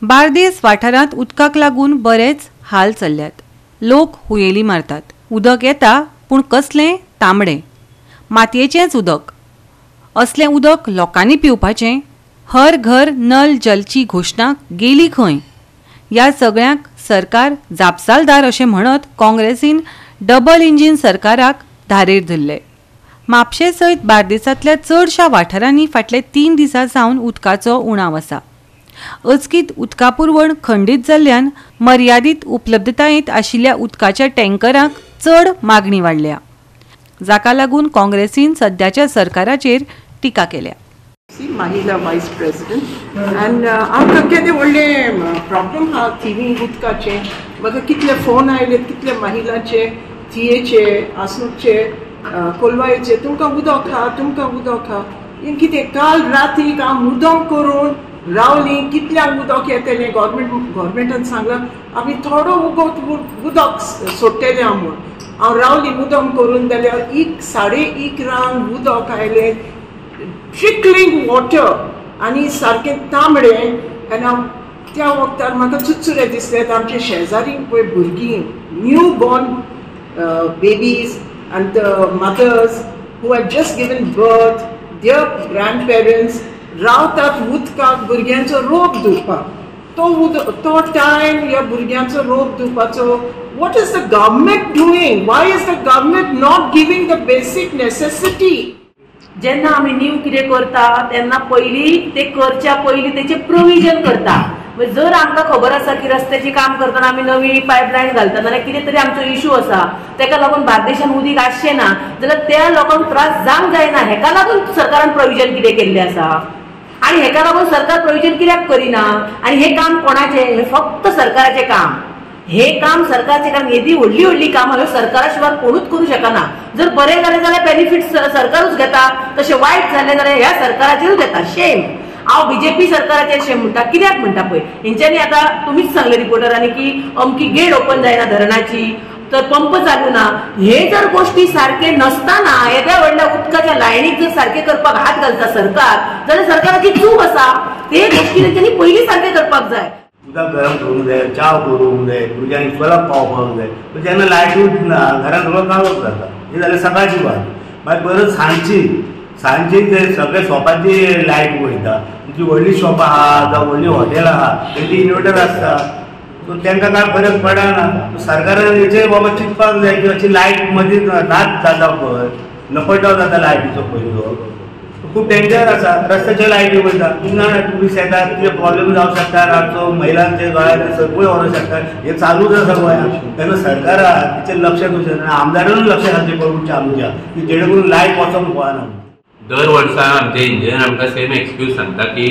बार्देस वाठारांत उदकाक लागून बरेच हाल चल्ल्यात. लोक हुयेली मारतात. उदक येता पूण कसलें तांबडें, मातयेचेंच उदक. असलें उदक लोकांनी पिवपाचें? हर घर नल जलची घोशणा गेली खंय? ह्या सगळ्यांक सरकार जापसालदार अशें म्हणत काँग्रेसीन डबल इंजीन सरकाराक धारेर धरले. म्हापशे सयत बार्देसांतल्या चडशा वाठारांनी फाटले 3 दिसां सावन उदकाचो उणाव आसा. अचकीत उदका पुरवण खंडीत जाल्ल्यान मर्यादीत उपलब्धतायेंत आशिल्ल्या उदकाच्या टँकरांक चड मागणी वाडल्या, जाका लागून काँग्रेसीन सद्याच्या सरकाराचेर टिका केल्या. महिला वायस प्रेसिडेंट एंड आमकां केदे व्हडले प्रॉब्लेम आहा थिवी उदकाचे. म्हाका कितले फोन आयले, कितले महिलाचे, थियेचे, आसनूचे, कोलवायेचे, तुमकां उदक हा, तुमकां उदक हा. हें कितें? काल रातीक हांव मुद्दम करून रावली, कितल्यांक उदक येतलें गव्हर्मेंटान सांगलां आमी थोडो उदक सोडटले म्हूण. हांव रावली मुद्दम करून, जाल्यार 1:30 उदक आयलें, ट्रिकलिंग वॉटर आनी सारकें तांबडें. आनी हांव त्या वक्तार म्हाका चुचुरे दिसलें. आमचे शेजारी पळय भुरगीं, new born babies and the mothers who had just given birth, their grandparents रावतात उदकाक भुरग्यांचो रोप धुवपाक. तो टायम ह्या भुरग्यांचो रोप धुवपाचो. what is the government doing? why is the government not giving the basic necessity? जेन्ना आमी न्यू कितें करता तेन्ना पयलीं ते करच्या पयलीं तेचे प्रोविजन करता. जर आमकां खबर आसा की रस्त्याची काम करतना आमी नवी पायपलायन घालता नाल्यार कितें तरी आमचो इश्यू आसा, तेका लागून बार्देशान उदीक आसचें ना, जाल्यार त्या लोकांक त्रास जावंक जायना. हेका लागून सरकारान प्रोविजन कितें केल्लें आसा आनी हेका लागून सरकार प्रोविजन कित्याक करिना? आनी हे काम कोणाचें? हे फक्त सरकाराचें काम. हे काम सरकारचें काम. येदी व्हडली व्हडली कामां ह्यो सरकारा शिवाय कोणूच करूं शकना. जर बरें जालें जाल्यार बेनिफीट सरकारूच घेता, तशें वायट जालें जाल्यार ह्या सरकाराचेरूच येता. शेम. हांव बीजेपी सरकाराचेर शेम म्हणटा. कित्याक म्हणटा पळय, हेंच्यांनी आतां तुमीच सांगलें रिपोर्टरांनी की अमकी गेट ओपन जायना धरणाची, तर पंप चालू ना. हे जर गोष्टी सारखे नसताना येद्या व्हडल्या उदकाच्या लायनीक जर सारखे करपाक हात घालता सरकार, जाल्यार सरकाराची चूक आसा. ते गोष्टी तेंच्यांनी पयलीं सारखे करपाक जाय. उदक गरम करूंक जाय, च्या करूंक जाय, भुरग्यांक इस्कॉलाक पावपाक जाय. जेन्ना लायटूच ना, घरांत सगळो काळोख जाता. हे जाल्यार सकाळची वाट. मागीर परत सांजची ते सगळे शॉपाची लायट वयता. जी व्हडली शॉप आहा जावं व्हडली हॉटेल आहा तेंची इन्वर्टर आसता, सो तांकां कांय फरक पडना. सरकारान हेचेर बाबा चिंतपाक जाय की अशी लायट मदीं नाच जाता पळय, नपटाव जाता लायटीचो पयलो, खूब डेंजर आसा. रस्त्याच्यो लायटी वयता, तुमकां ट्युरिस्ट येतात, कितें प्रॉब्लेम जावंक शकता, रातचो महिलांचे गळ्याचे सगळें व्हरूंक शकता. हे चालूच आसा गोंयांत. तेन्ना सरकारान तेचेर लक्ष दिवचें ना, आमदारानूच लक्ष घालचें पडटा आमच्या, की जेणे करून लायट वचोंक पळना. दर वर्सा आमचे इंजिनियर आमकां सेम एक्सक्यूज सांगता की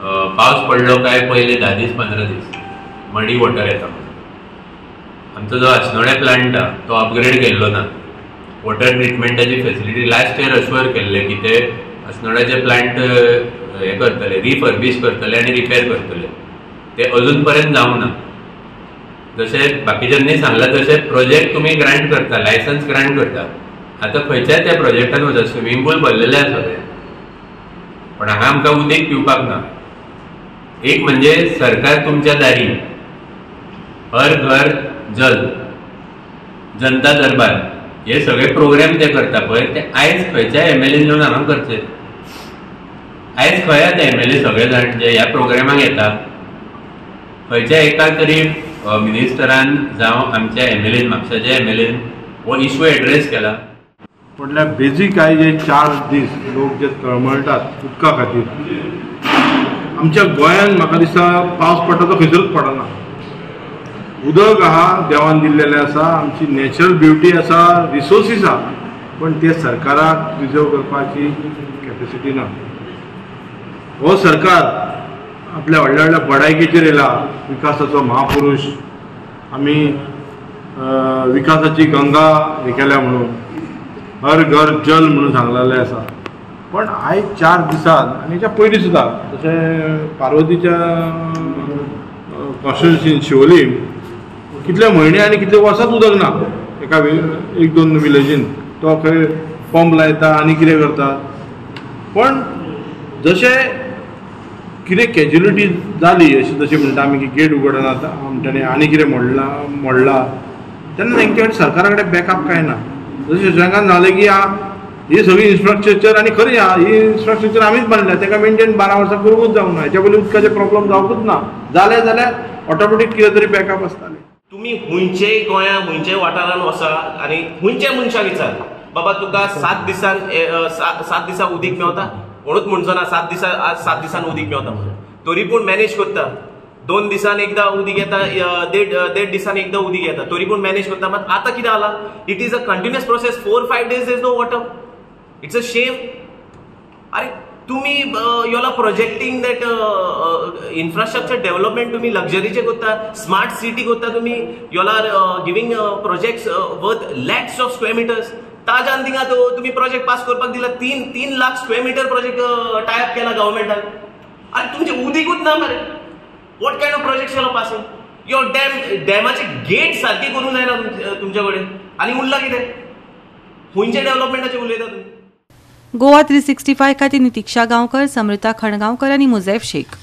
पावस पडलो काय पयले 10 दीस 15 दीस मडी वॉटर येता. आमचो जो अस्नोड्या प्लांट आहा तो अपग्रेड केल्लो ना. वॉटर ट्रिटमेंटाची फेसिलिटी लास्ट इयर अश्युअर केल्ले की ते अस्नोड्याचे प्लांट हे करतले, रिफर्बिश करतले आनी रिपेर करतले. ते अजून पर्यंत जावंक ना. जशें बाकीच्यांनी सांगलां तशें प्रोजेक्ट तुमी ग्रांट करता, लायसन्स ग्रांट करता. आतां खंयच्याय त्या प्रोजेक्टान वचत स्विमींग पूल भरलेले आसा सगळे, पण हांगा आमकां उदक पिवपाक ना. एक म्हणजे सरकार तुमच्या दारी हर घर जल, जनता दरबार, हे सगळे प्रोग्राम ते करता पळय, ते आयज खंयच्याय MLA येवन हांगा करचे. आयज खंय ते MLA सगळे जाण जे ह्या प्रोग्रामाक येता, खंयच्या एका तरी मिनिस्टरान जावं आमच्या MLA म्हापशाच्या MLA हो इश्यू एड्रेस केला. म्हटल्यार बेजीक आयज 4 दीस लोक जे तळमळटात उदका खातीर. आमच्या गोंयांत म्हाका दिसता पावस पडटा तो खंयसरूच पडना. उदक आहा, देवान दिल्लेलें आसा, आमची नॅचरल ब्युटी आसा, रिसोर्सीस आहा, पण ते सरकाराक प्रिजर्व करपाची कॅपेसिटी ना. हो सरकार आपल्या व्हडल्या व्हडल्या बडायकेचेर येयला, विकासाचो महापुरुश. आमी विकासाची गंगा हे केल्या म्हणून, हर घर जल म्हणून सांगलेलें आसा. पण आयज 4 दिसांत आनी हेच्या पयलीं सुद्दां जशें पार्वतीच्या कॉन्स्टिट्युएन्सीन शिवोली कितले म्हयने आनी कितले वर्सांच उदक ना. एका 1-2 विलेजीन तो खंय पंप लायता आनी कितें करता. पण जशें कितें कॅज्युलिटी जाली अशें जशें म्हणटा आमी की गेट उगडना आमच्यानी आनी कितें मोडला तेन्ना तेंचे कडेन सरकारा कडेन बॅकअप काय ना. जशें शशांकान सांगलें की ही सगळी इन्फ्रास्ट्रक्चर आनी खरी ही इन्फ्रास्ट्रक्चर आमीच बांदल्या तेका मेंटेन 12 वर्सां करूंकच जावंक ना. हेच्या पयलीं उदकाचे प्रॉब्लेम जावंकच ना. जाले जाल्यार ऑटोमॅटीक कितें तरी बॅकअप आसतालें. तुम्ही हुंयचेय गोंयांत हुंयचेय वाठारांत वचा आनी हुंयच्या मनशाक विचार बाबा तुका 7 दिसांक उदीक मेवता म्हणूच म्हणचो ना 7 दिसान उदीक मेवता म्हणून तरी पूण मॅनेज करता. 2 दिसान एकदा उदीक येता, देड दिसान एकदा उदीक येता तरी पूण मॅनेज करता. मात आतां कितें जाला it is a continuous process. 4-5 days there is no water. It's a shame. अरे तुम्ही योला प्रोजेक्टिंग दॅट इन्फ्रास्ट्रक्चर डेव्हलपमेंट तुम्ही लक्झरीचे करता, स्मार्ट सिटी करता तुम्ही, योला giving projects worth lakhs of square metres. ताज्यान थिंगा तुम्ही प्रोजेक्ट पास करपाक दिला 3 lakh square metre project tie up केला गव्हर्मेंटान. अरे तुमचे उदीकूच ना मरे. वॉट कायंड ऑफ प्रोजेक्ट्स केलो पासींग? यो डॅमाचे गेट सारखे करूंक जायना तुमच्या कडेन आनी उरला कितें? हुंयचे डेव्हलपमेंटाचे उलयता तुम्ही. गोवा 365 खातीर नितीक्षा गांवकर, समृता खणगांवकर आनी मुझैफ शेख.